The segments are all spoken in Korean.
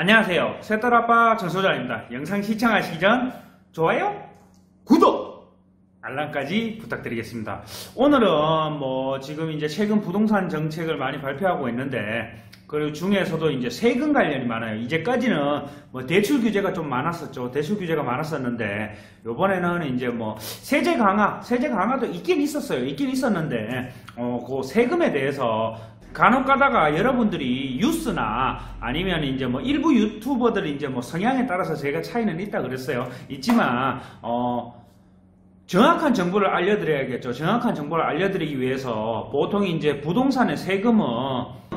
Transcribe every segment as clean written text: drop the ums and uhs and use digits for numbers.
안녕하세요. 새딸아빠 전소장입니다. 영상 시청하시기 전 좋아요, 구독, 알람까지 부탁드리겠습니다. 오늘은 지금 이제 최근 부동산 정책을 많이 발표하고 있는데 그리고 중에서도 이제 세금 관련이 많아요. 이제까지는 대출 규제가 좀 많았었죠. 대출 규제가 많았었는데 요번에는 이제 세제 강화도 있긴 있었어요. 있긴 있었는데 그 세금에 대해서 간혹 가다가 여러분들이 뉴스나 아니면 이제 일부 유튜버들이 이제 성향에 따라서 제가 차이는 있다 그랬어요. 있지만 정확한 정보를 알려드려야겠죠. 정확한 정보를 알려드리기 위해서 보통 이제 부동산의 세금은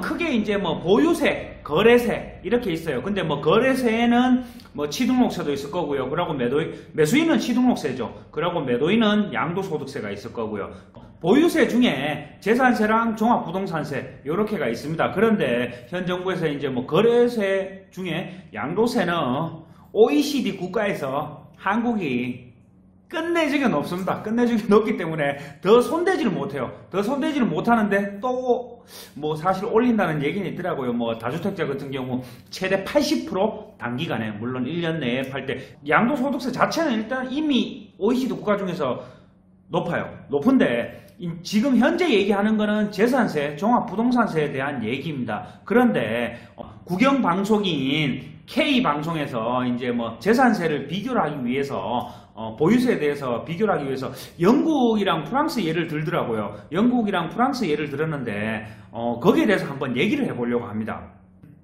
크게 이제 보유세, 거래세 이렇게 있어요. 근데 거래세에는 취등록세도 있을 거고요. 그리고 매수인은 취등록세죠. 그리고 매도인은 양도소득세가 있을 거고요. 보유세 중에 재산세랑 종합부동산세 요렇게가 있습니다. 그런데 현 정부에서 이제 거래세 중에 양도세는 OECD 국가에서 한국이 끝내주기가 높습니다. 끝내주기가 높기 때문에 더 손대지를 못해요. 더 손대지를 못하는데 또 사실 올린다는 얘기는 있더라고요. 다주택자 같은 경우 최대 80% 단기간에, 물론 1년 내에 팔 때 양도소득세 자체는 일단 이미 OECD 국가 중에서 높아요. 높은데 지금 현재 얘기하는 거는 재산세, 종합부동산세에 대한 얘기입니다. 그런데 국영방송인 K방송에서 이제 재산세를 비교를 하기 위해서 보유세에 대해서 비교를 하기 위해서 영국이랑 프랑스 예를 들더라고요. 영국이랑 프랑스 예를 들었는데 거기에 대해서 한번 얘기를 해보려고 합니다.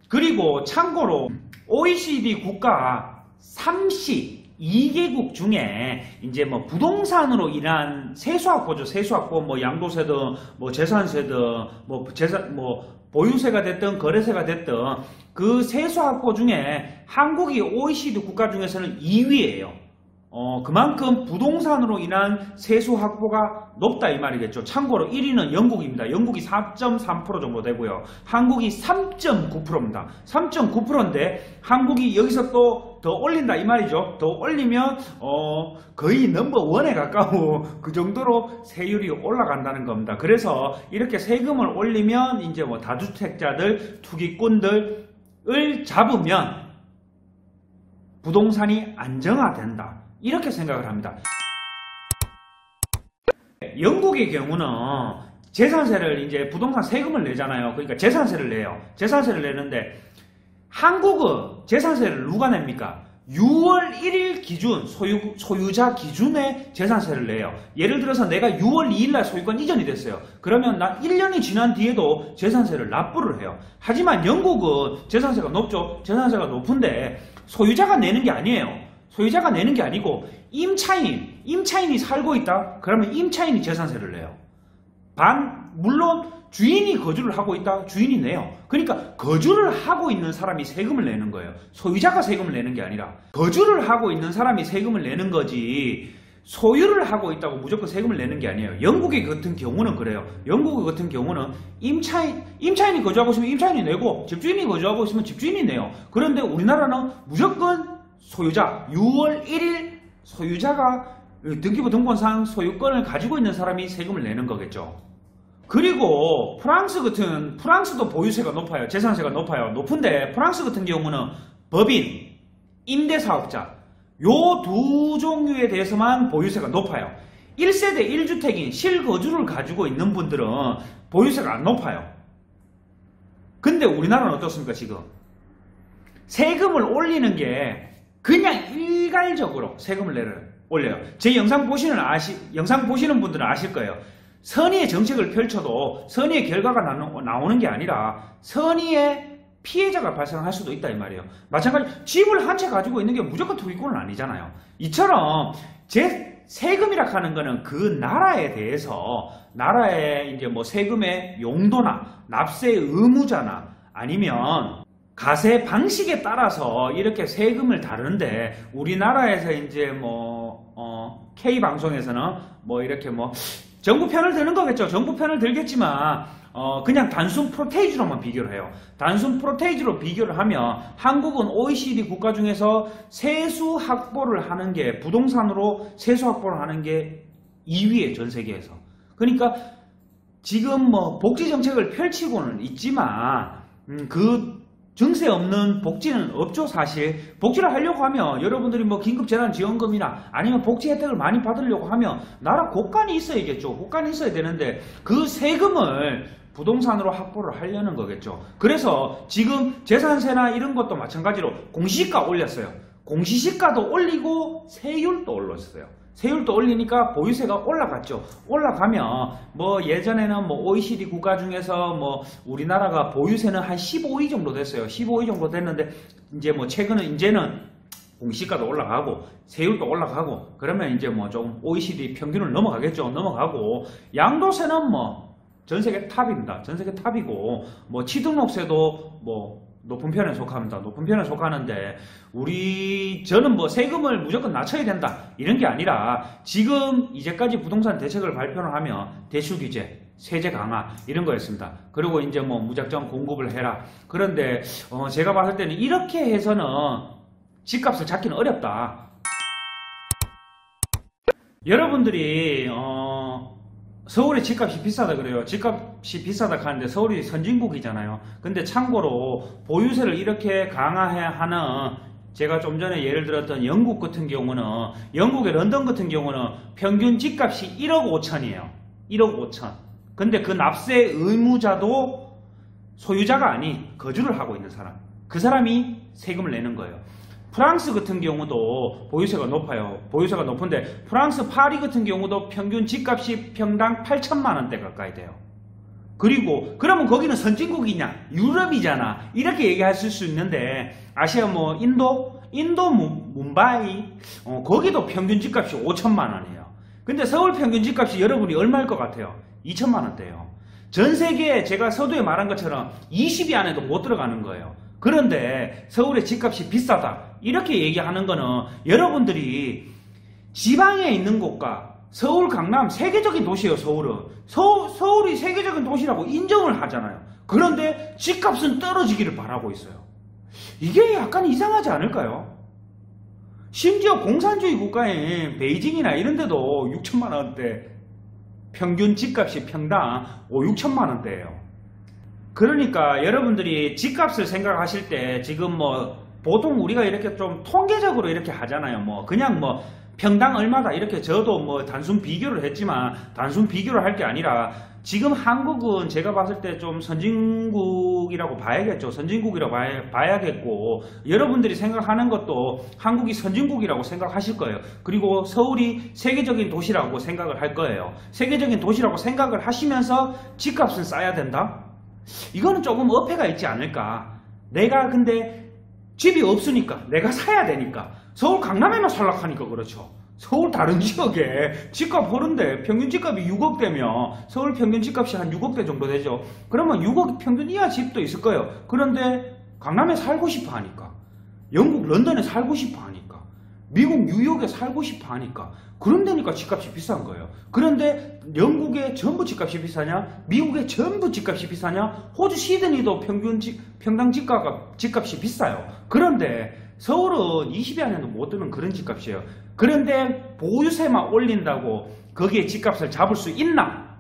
그리고 참고로 OECD 국가 32개국 중에 이제 부동산으로 인한 세수확보죠. 세수확보, 양도세든 재산세든 보유세가 됐든 거래세가 됐든 그 세수확보 중에 한국이 OECD 국가 중에서는 2위예요. 그만큼 부동산으로 인한 세수 확보가 높다 이 말이겠죠. 참고로 1위는 영국입니다. 영국이 4.3% 정도 되고요. 한국이 3.9%입니다. 3.9%인데 한국이 여기서 또 더 올린다 이 말이죠. 더 올리면 거의 넘버원에 가까운 그 정도로 세율이 올라간다는 겁니다. 그래서 이렇게 세금을 올리면 이제 다주택자들, 투기꾼들을 잡으면 부동산이 안정화된다. 이렇게 생각을 합니다. 영국의 경우는 재산세를 이제 부동산 세금을 내잖아요. 그러니까 재산세를 내요. 재산세를 내는데 한국은 재산세를 누가 냅니까? 6월 1일 기준, 소유자 기준에 재산세를 내요. 예를 들어서 내가 6월 2일날 소유권 이전이 됐어요. 그러면 나 1년이 지난 뒤에도 재산세를 납부를 해요. 하지만 영국은 재산세가 높죠. 재산세가 높은데 소유자가 내는 게 아니에요. 소유자가 내는 게 아니고 임차인이 살고 있다? 그러면 임차인이 재산세를 내요. 물론 주인이 거주를 하고 있다? 주인이 내요. 그러니까 거주를 하고 있는 사람이 세금을 내는 거예요. 소유자가 세금을 내는 게 아니라 거주를 하고 있는 사람이 세금을 내는 거지 소유를 하고 있다고 무조건 세금을 내는 게 아니에요. 영국의 같은 경우는 그래요. 영국 같은 경우는 임차인이 거주하고 있으면 임차인이 내고 집주인이 거주하고 있으면 집주인이 내요. 그런데 우리나라는 무조건 소유자, 6월 1일 소유자가 등기부 등본상 소유권을 가지고 있는 사람이 세금을 내는 거겠죠. 그리고 프랑스도 보유세가 높아요. 재산세가 높아요. 높은데 프랑스 같은 경우는 법인, 임대사업자 요 두 종류에 대해서만 보유세가 높아요. 1세대 1주택인 실거주를 가지고 있는 분들은 보유세가 안 높아요. 근데 우리나라는 어떻습니까 지금? 세금을 올리는 게 그냥 일괄적으로 세금을 올려요. 제 영상 보시는 분들은 아실 거예요. 선의의 정책을 펼쳐도 선의의 결과가 나오는 게 아니라 선의의 피해자가 발생할 수도 있다 이 말이에요. 마찬가지로 집을 한 채 가지고 있는 게 무조건 투기꾼은 아니잖아요. 이처럼 세금이라 하는 거는 그 나라에 대해서 나라의 이제 세금의 용도나 납세 의무자나 아니면 가세 방식에 따라서 이렇게 세금을 다루는데 우리나라에서 이제 K방송에서는 이렇게 정부 편을 드는 거겠죠. 정부 편을 들겠지만 그냥 단순 프로테이지로만 비교를 해요. 단순 프로테이지로 비교를 하면 한국은 OECD 국가 중에서 세수 확보를 하는 게 부동산으로 세수 확보를 하는 게 2위에 전 세계에서. 그러니까 지금 복지 정책을 펼치고는 있지만 그 증세 없는 복지는 없죠. 사실 복지를 하려고 하면 여러분들이 뭐 긴급재난지원금이나 아니면 복지 혜택을 많이 받으려고 하면 나라 곳간이 있어야겠죠. 곳간이 있어야 되는데 그 세금을 부동산으로 확보를 하려는 거겠죠. 그래서 지금 재산세나 이런 것도 마찬가지로 공시지가 올렸어요. 공시지가도 올리고 세율도 올렸어요. 세율도 올리니까 보유세가 올라갔죠. 올라가면 뭐 예전에는 뭐 OECD 국가 중에서 뭐 우리나라가 보유세는 한 15위 정도 됐어요. 15위 정도 됐는데 이제 뭐 최근은 이제는 공시지가도 올라가고 세율도 올라가고 그러면 이제 뭐 좀 OECD 평균을 넘어가겠죠. 넘어가고 양도세는 뭐 전 세계 탑입니다. 전 세계 탑이고 뭐 취등록세도 뭐 높은 편에 속합니다. 높은 편에 속하는데 저는 뭐 세금을 무조건 낮춰야 된다 이런 게 아니라 지금 이제까지 부동산 대책을 발표를 하면 대출 규제, 세제 강화 이런 거였습니다. 그리고 이제 뭐 무작정 공급을 해라. 그런데 제가 봤을 때는 이렇게 해서는 집값을 잡기는 어렵다. 여러분들이 서울의 집값이 비싸다 그래요. 집값이 비싸다 하는데 서울이 선진국이잖아요. 근데 참고로 보유세를 이렇게 강화해야 하는 제가 좀 전에 예를 들었던 영국 같은 경우는 영국의 런던 같은 경우는 평균 집값이 1억 5천이에요. 1억 5천. 근데 그 납세 의무자도 소유자가 아닌 거주를 하고 있는 사람. 그 사람이 세금을 내는 거예요. 프랑스 같은 경우도 보유세가 높아요. 보유세가 높은데 프랑스 파리 같은 경우도 평균 집값이 평당 8천만 원대 가까이 돼요. 그리고 그러면 거기는 선진국이냐? 유럽이잖아. 이렇게 얘기하실 수 있는데 아시아 뭐 인도 뭄바이 거기도 평균 집값이 5천만 원이에요. 근데 서울 평균 집값이 여러분이 얼마일 것 같아요? 2천만 원대예요. 전 세계에 제가 서두에 말한 것처럼 20위 안에도 못 들어가는 거예요. 그런데 서울의 집값이 비싸다 이렇게 얘기하는 거는 여러분들이 지방에 있는 곳과 서울, 강남 세계적인 도시예요. 서울은 서울이 세계적인 도시라고 인정을 하잖아요. 그런데 집값은 떨어지기를 바라고 있어요. 이게 약간 이상하지 않을까요? 심지어 공산주의 국가인 베이징이나 이런 데도 6천만 원대 평균 집값이 평당 6천만 원대예요. 그러니까 여러분들이 집값을 생각하실 때 지금 뭐 보통 우리가 이렇게 좀 통계적으로 이렇게 하잖아요. 뭐 그냥 뭐 평당 얼마다 이렇게 저도 뭐 단순 비교를 했지만 단순 비교를 할 게 아니라 지금 한국은 제가 봤을 때 좀 선진국이라고 봐야겠죠. 선진국이라고 봐야겠고 여러분들이 생각하는 것도 한국이 선진국이라고 생각하실 거예요. 그리고 서울이 세계적인 도시라고 생각을 할 거예요. 세계적인 도시라고 생각을 하시면서 집값은 싸야 된다? 이거는 조금 어폐가 있지 않을까. 내가 근데 집이 없으니까 내가 사야 되니까 서울 강남에만 살락하니까 그렇죠. 서울 다른 지역에 집값 오른데 평균 집값이 6억 대면 서울 평균 집값이 한 6억대 정도 되죠. 그러면 6억 평균 이하 집도 있을 거예요. 그런데 강남에 살고 싶어 하니까 영국 런던에 살고 싶어 하니까 미국 뉴욕에 살고 싶어 하니까 그런 데니까 집값이 비싼 거예요. 그런데 영국의 전부 집값이 비싸냐? 미국의 전부 집값이 비싸냐? 호주 시드니도 평당 집값이 비싸요. 그런데 서울은 20위 안에도 못 드는 그런 집값이에요. 그런데 보유세만 올린다고 거기에 집값을 잡을 수 있나?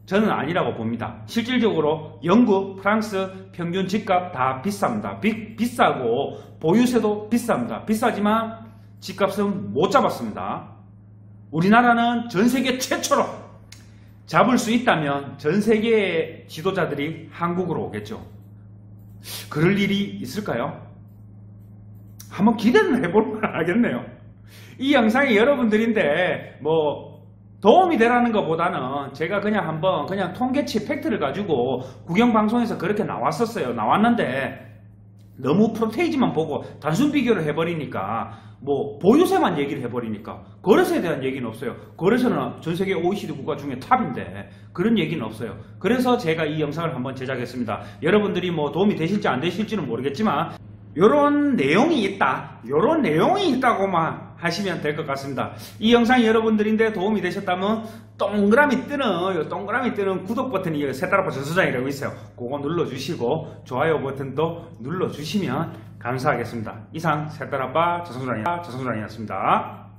저는 아니라고 봅니다. 실질적으로 영국, 프랑스 평균 집값 다 비쌉니다. 비싸고 보유세도 비쌉니다. 비싸지만 집값은 못 잡았습니다. 우리나라는 전 세계 최초로 잡을 수 있다면 전 세계의 지도자들이 한국으로 오겠죠. 그럴 일이 있을까요? 한번 기대는 해볼 만하겠네요. 이 영상이 여러분들인데 뭐 도움이 되라는 것보다는 제가 그냥 통계치 팩트를 가지고 국영방송에서 그렇게 나왔는데 너무 프로테이지만 보고 단순 비교를 해버리니까 뭐 보유세만 얘기를 해버리니까 거래세에 대한 얘기는 없어요. 거래세는 전세계 OECD 국가 중에 탑인데 그런 얘기는 없어요. 그래서 제가 이 영상을 한번 제작했습니다. 여러분들이 뭐 도움이 되실지 안 되실지는 모르겠지만 요런 내용이 있다고만 하시면 될 것 같습니다. 이 영상이 여러분들인데 도움이 되셨다면 동그라미 뜨는 구독 버튼이 세따라파 전소장이라고 있어요. 그거 눌러주시고 좋아요 버튼도 눌러주시면 감사하겠습니다. 이상 세따라파 전소장이었습니다.